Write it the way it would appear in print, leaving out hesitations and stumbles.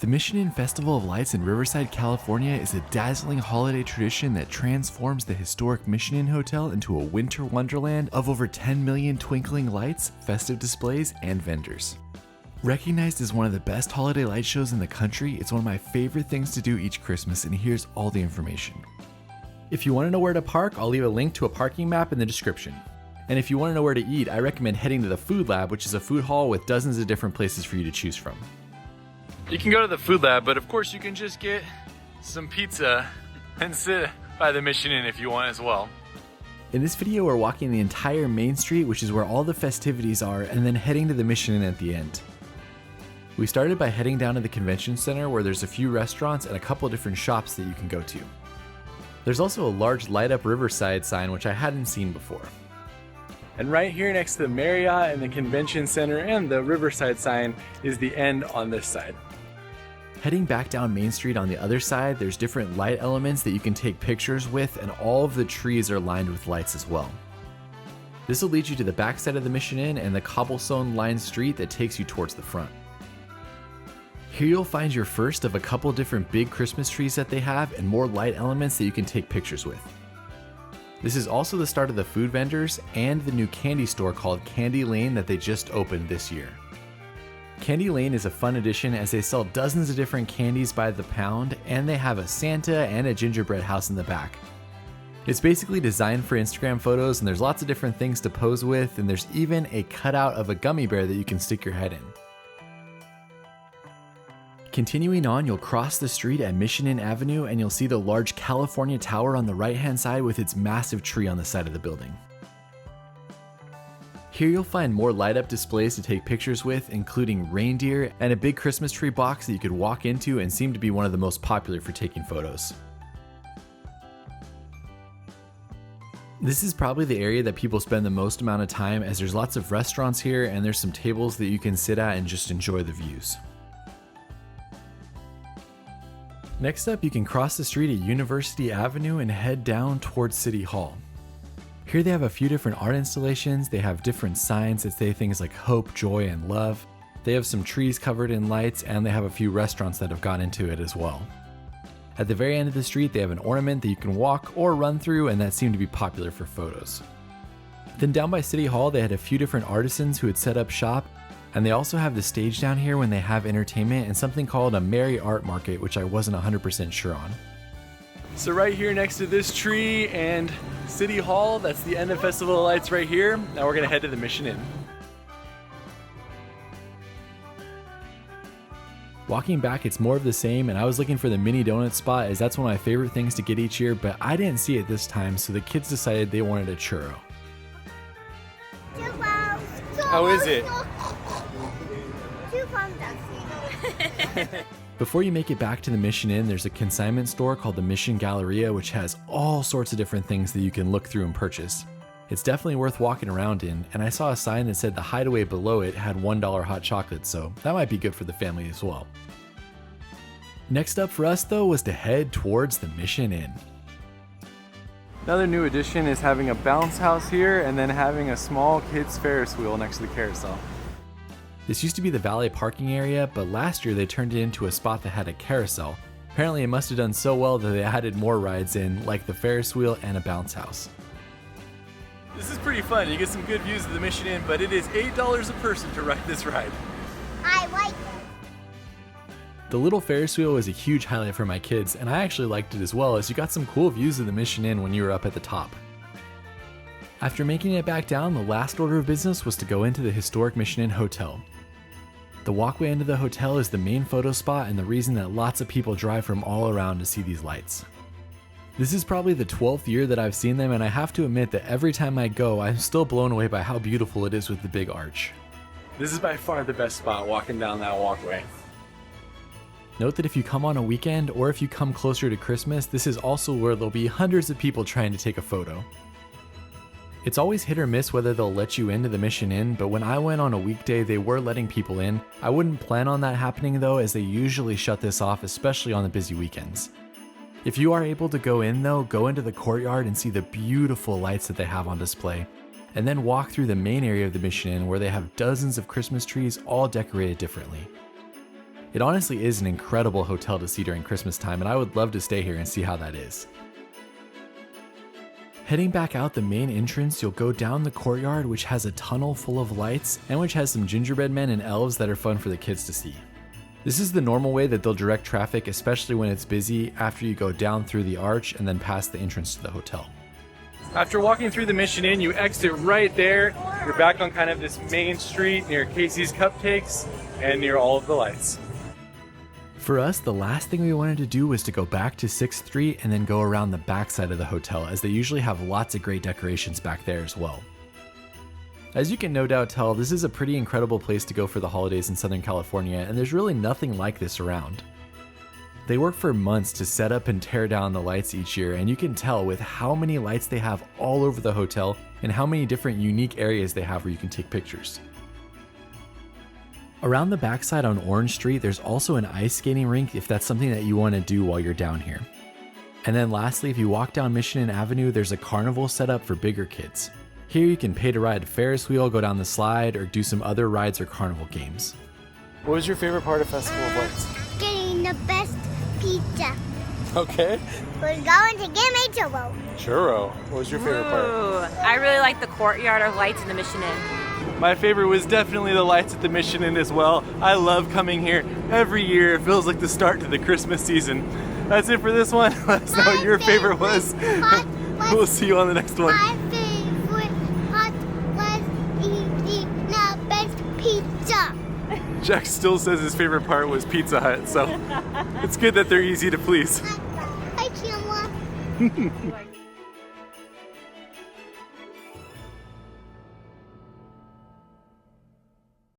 The Mission Inn Festival of Lights in Riverside, California is a dazzling holiday tradition that transforms the historic Mission Inn Hotel into a winter wonderland of over 10 million twinkling lights, festive displays, and vendors. Recognized as one of the best holiday light shows in the country, it's one of my favorite things to do each Christmas, and here's all the information. If you want to know where to park, I'll leave a link to a parking map in the description. And if you want to know where to eat, I recommend heading to the Food Lab, which is a food hall with dozens of different places for you to choose from. You can go to the Food Lab, but of course you can just get some pizza and sit by the Mission Inn if you want as well. In this video, we're walking the entire main street, which is where all the festivities are, and then heading to the Mission Inn at the end. We started by heading down to the convention center where there's a few restaurants and a couple different shops that you can go to. There's also a large light up Riverside sign, which I hadn't seen before. And right here next to the Marriott and the convention center and the Riverside sign is the end on this side. Heading back down Main Street on the other side, there's different light elements that you can take pictures with, and all of the trees are lined with lights as well. This will lead you to the back side of the Mission Inn and the cobblestone lined street that takes you towards the front. Here you'll find your first of a couple different big Christmas trees that they have and more light elements that you can take pictures with. This is also the start of the food vendors and the new candy store called Candy Lane that they just opened this year. Candy Lane is a fun addition as they sell dozens of different candies by the pound, and they have a Santa and a gingerbread house in the back. It's basically designed for Instagram photos, and there's lots of different things to pose with, and there's even a cutout of a gummy bear that you can stick your head in. Continuing on, you'll cross the street at Mission Inn Avenue and you'll see the large California Tower on the right hand side with its massive tree on the side of the building. Here you'll find more light up displays to take pictures with, including reindeer and a big Christmas tree box that you could walk into and seem to be one of the most popular for taking photos. This is probably the area that people spend the most amount of time, as there's lots of restaurants here and there's some tables that you can sit at and just enjoy the views. Next up, you can cross the street at University Avenue and head down towards City Hall. Here they have a few different art installations. They have different signs that say things like hope, joy, and love. They have some trees covered in lights, and they have a few restaurants that have gone into it as well. At the very end of the street, they have an ornament that you can walk or run through, and that seemed to be popular for photos. Then down by City Hall, they had a few different artisans who had set up shop, and they also have the stage down here when they have entertainment and something called a Merry Art Market, which I wasn't 100% sure on. So right here next to this tree and City Hall, that's the end of Festival of Lights right here. Now we're gonna head to the Mission Inn. Walking back, it's more of the same, and I was looking for the mini donut spot as that's one of my favorite things to get each year, but I didn't see it this time, so the kids decided they wanted a churro. How is it? Before you make it back to the Mission Inn, there's a consignment store called the Mission Galleria, which has all sorts of different things that you can look through and purchase. It's definitely worth walking around in, and I saw a sign that said the hideaway below it had $1 hot chocolate, so that might be good for the family as well. Next up for us though was to head towards the Mission Inn. Another new addition is having a bounce house here and then having a small kids Ferris wheel next to the carousel. This used to be the valet parking area, but last year they turned it into a spot that had a carousel. Apparently it must have done so well that they added more rides in, like the Ferris wheel and a bounce house. This is pretty fun. You get some good views of the Mission Inn, but it is $8 a person to ride this ride. I like it. The little Ferris wheel was a huge highlight for my kids, and I actually liked it as well, as you got some cool views of the Mission Inn when you were up at the top. After making it back down, the last order of business was to go into the historic Mission Inn Hotel. The walkway into the hotel is the main photo spot and the reason that lots of people drive from all around to see these lights. This is probably the 12th year that I've seen them, and I have to admit that every time I go, I'm still blown away by how beautiful it is with the big arch. This is by far the best spot walking down that walkway. Note that if you come on a weekend or if you come closer to Christmas, this is also where there'll be hundreds of people trying to take a photo. It's always hit or miss whether they'll let you into the Mission Inn, but when I went on a weekday, they were letting people in. I wouldn't plan on that happening though, as they usually shut this off, especially on the busy weekends. If you are able to go in though, go into the courtyard and see the beautiful lights that they have on display, and then walk through the main area of the Mission Inn where they have dozens of Christmas trees all decorated differently. It honestly is an incredible hotel to see during Christmas time, and I would love to stay here and see how that is. Heading back out the main entrance, you'll go down the courtyard, which has a tunnel full of lights and which has some gingerbread men and elves that are fun for the kids to see. This is the normal way that they'll direct traffic, especially when it's busy, after you go down through the arch and then past the entrance to the hotel. After walking through the Mission Inn, you exit right there. You're back on kind of this main street near Casey's Cupcakes and near all of the lights. For us, the last thing we wanted to do was to go back to 6th Street and then go around the back side of the hotel, as they usually have lots of great decorations back there as well. As you can no doubt tell, this is a pretty incredible place to go for the holidays in Southern California, and there's really nothing like this around. They work for months to set up and tear down the lights each year, and you can tell with how many lights they have all over the hotel and how many different unique areas they have where you can take pictures. Around the backside on Orange Street, there's also an ice skating rink if that's something that you want to do while you're down here. And then lastly, if you walk down Mission Avenue, there's a carnival set up for bigger kids. Here you can pay to ride a Ferris wheel, go down the slide, or do some other rides or carnival games. What was your favorite part of Festival of Lights? Getting the best pizza. Okay. We're going to get a churro. Churro. What was your favorite part? I really like the courtyard of lights in the Mission Inn. My favorite was definitely the lights at the Mission Inn as well. I love coming here every year. It feels like the start to the Christmas season. That's it for this one. Let us know what your favorite was. We'll see you on the next one. My favorite part was eating the best pizza. Jack still says his favorite part was Pizza Hut, so it's good that they're easy to please. Hi, Camera.